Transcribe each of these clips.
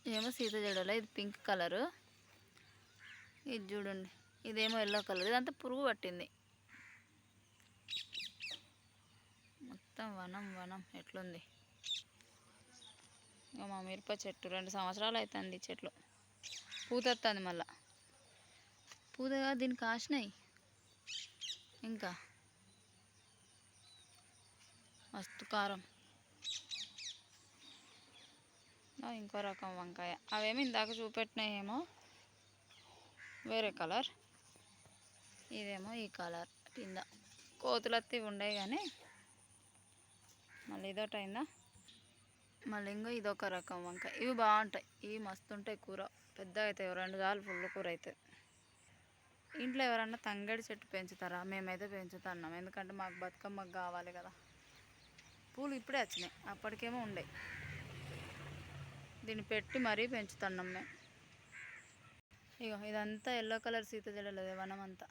ఇదేమో సీత జడల, ఇది pink colour. ఇది చూడండి, ఇదేమో ఎల్లో కలర్. ఇదంతా పురుగు పట్టింది. మొత్తం వనం వనం ఎట్లుంది. ఇక మా మిరప చెట్టు 2 సంవత్సరాలు అవుతుంది. చెట్లు పూత వస్తుంది. మళ్ళా పూతగా దీనికి కాసినాయి. ఇంకా మస్తు కారం. ఇంకో రకం వంకాయ. అవేమో ఇందాక చూపెట్టినాయేమో వేరే కలర్, ఇదేమో ఈ కలర్. కింద కోతులత్తి ఉండేవి కానీ మళ్ళీ ఇదొకటి అయిందా. మళ్ళీ ఇంకో ఇదొక రకం వంకాయ. ఇవి బాగుంటాయి. ఇవి మస్తు ఉంటాయి. కూర పెద్దగా అవుతాయి. 2 సార్లు ఫుల్ కూర అవుతుంది. ఇంట్లో ఎవరన్నా తంగడి చెట్టు పెంచుతారా? మేమైతే పెంచుతున్నాం. ఎందుకంటే మాకు బతుకమ్మకు కావాలి కదా. పూలు ఇప్పుడే వచ్చినాయి, అప్పటికేమో ఉండే. దీన్ని పెట్టి మరీ పెంచుతున్నాం మేము. ఇగో ఇదంతా ఎల్లో కలర్ సీత జడలేదు వనం అంతా.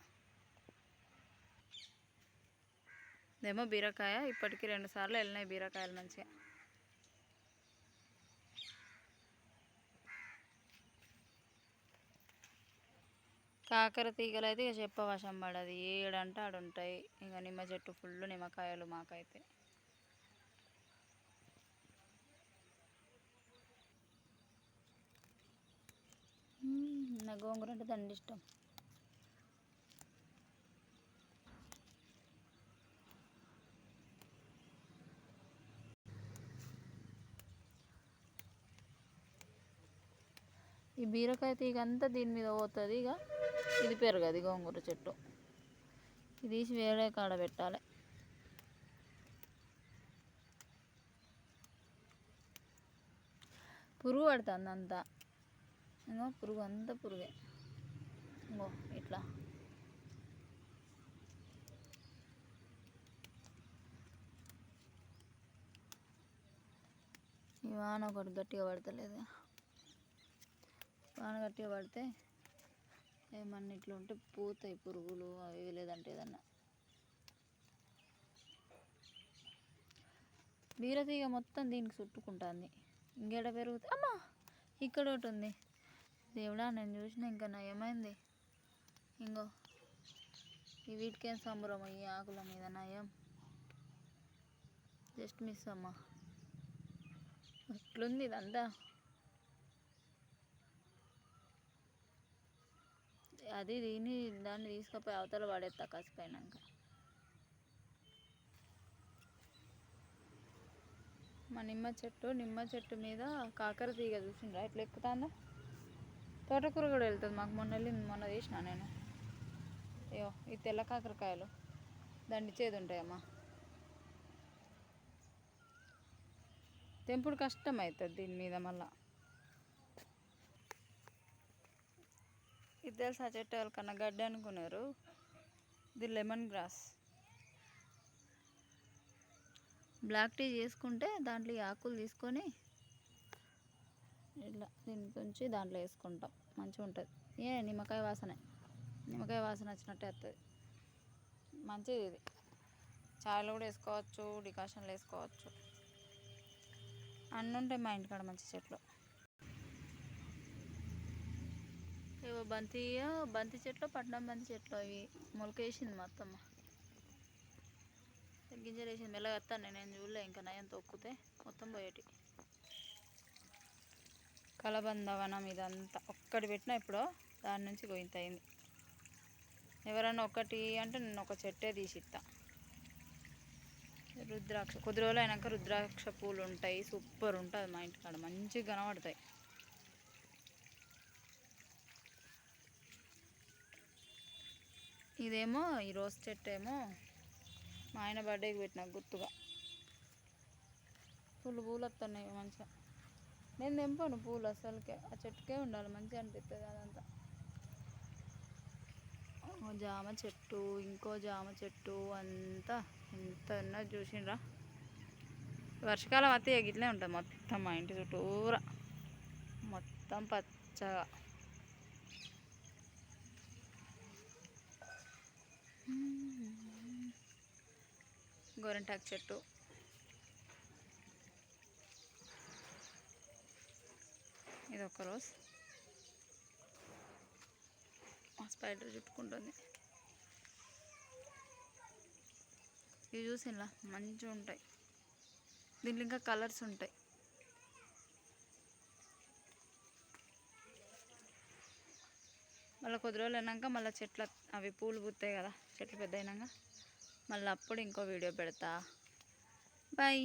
ఇదేమో బీరకాయ. ఇప్పటికి 2 సార్లు వెళ్ళినాయి బీరకాయలు మంచిగా. కాకర తీగలు అయితే ఇక చెప్పవశం పడది. ఏడంటే ఆడుంటాయి. ఇంకా నిమ్మ చెట్టు ఫుల్ నిమ్మకాయలు మాకైతే. నా గోంగూర అంటే దండి ఇష్టం. ఈ బీరకాయ తీగ అంతా దీని మీద పోతుంది. ఇక ఇది పెరగదు. గోంగూర చెట్టు ఇది తీసి వేరే కాడ పెట్టాలి. పురుగు పడుతుంది అంతా. ఇంకో పురుగు అంతా పురుగే. ఇంకో ఇట్లా ఈ వాన ఒకటి గట్టిగా పడతలేదు. వాన గట్టిగా పడితే ఏమన్నా ఇట్లా ఉంటే పోతాయి పురుగులు అవి. లేదంటే ఏదన్నా బీరతీగ మొత్తం దీనికి చుట్టుకుంటుంది. ఇంకేడ పెరుగుతుంది. అమ్మా ఇక్కడ ఒకటి ఉంది. దేవుడా, నేను చూసిన ఇంకా నయమైంది. ఇంకో ఈ వీటికేం సంబరం. ఈ ఆకుల మీద నయం. జస్ట్ మిస్ అమ్మా. ఎట్లుంది ఇదంతా. అది దాన్ని తీసుకుపోయి అవతల పడేస్తా కసిపోయినాక. మా నిమ్మ చెట్టు మీద కాకర తీగ చూసిండ్రా ఎట్లా ఎక్కుతుందో. తోటకూర కూడా వెళ్తుంది మాకు. మొన్న తీసిన నేను. అయ్యో ఈ తెల్ల కాకరకాయలు దండిచేది ఉంటాయమ్మా. తెంపుడు కష్టం అవుతుంది దీని మీద. మళ్ళా ఇది తెలుసా చెట్టు ఎవరికన్నా గడ్డి అనుకున్నారు. ఇది లెమన్ గ్రాస్. బ్లాక్ టీ చేసుకుంటే దాంట్లో ఈ ఆకులు తీసుకొని ఇట్లా దీనికి ఉంచి దాంట్లో వేసుకుంటాం. మంచిగా ఉంటుంది. నిమ్మకాయ వాసన వచ్చినట్టే వస్తుంది. మంచిది ఇది. చాయలో కూడా వేసుకోవచ్చు, డికాషన్లో వేసుకోవచ్చు. అన్నీ ఉంటాయి మా ఇంటికాడ మంచి చెట్లు. ఇవో బంతి చెట్లు, పట్నం బంతి చెట్లు. అవి మొలకేసింది మా అత్తమ్మ. గింజలు వేసింది. మెల్లగా వస్తాను నేను చూడలే. ఇంకా నయం తొక్కితే మొత్తం పోయేటి. కలబందవనం ఇదంతా ఒక్కటి పెట్టినా ఇప్పుడు దాని నుంచి గోయింత అయింది. ఎవరన్నా ఒకటి అంటే నేను ఒక చెట్టే తీసిస్తా. రుద్రాక్ష కొద్ది రోజులు అయినాక రుద్రాక్ష పూలు ఉంటాయి. సూపర్ ఉంటుంది మా ఇంటికాడ. మంచిగా కనబడతాయి. ఇదేమో ఈ రోజ్ చెట్టు ఏమో మా ఆయన బర్త్డేకి పెట్టిన గుర్తుగా. పూలు వస్తున్నాయి మంచిగా. నేను తెంపాను పూలు అసలుకే. ఆ చెట్టుకే ఉండాలి. మంచిగా అనిపిస్తుంది అదంతా. జామ చెట్టు, ఇంకో జామ చెట్టు అంతా ఎంత ఉన్నది చూసిండ్రా. వర్షాకాలం అయితే గిట్లే ఉంటుంది మొత్తం. మా ఇంటి చుట్టూరా మొత్తం పచ్చగా. గోరింటాకు చెట్టు. ఇది ఒక రోజ్. మా స్పైడర్ చుట్టుకుంటుంది. ఇవి చూసిలా మంచిగా ఉంటాయి. దీంట్లో ఇంకా కలర్స్ ఉంటాయి. మళ్ళీ కొద్ది రోజులు అయినాక మళ్ళీ చెట్లు అవి పూలు పూస్తాయి కదా, చెట్లు పెద్ద అయినాక మళ్ళీ అప్పుడు ఇంకో వీడియో పెడతా. బాయ్.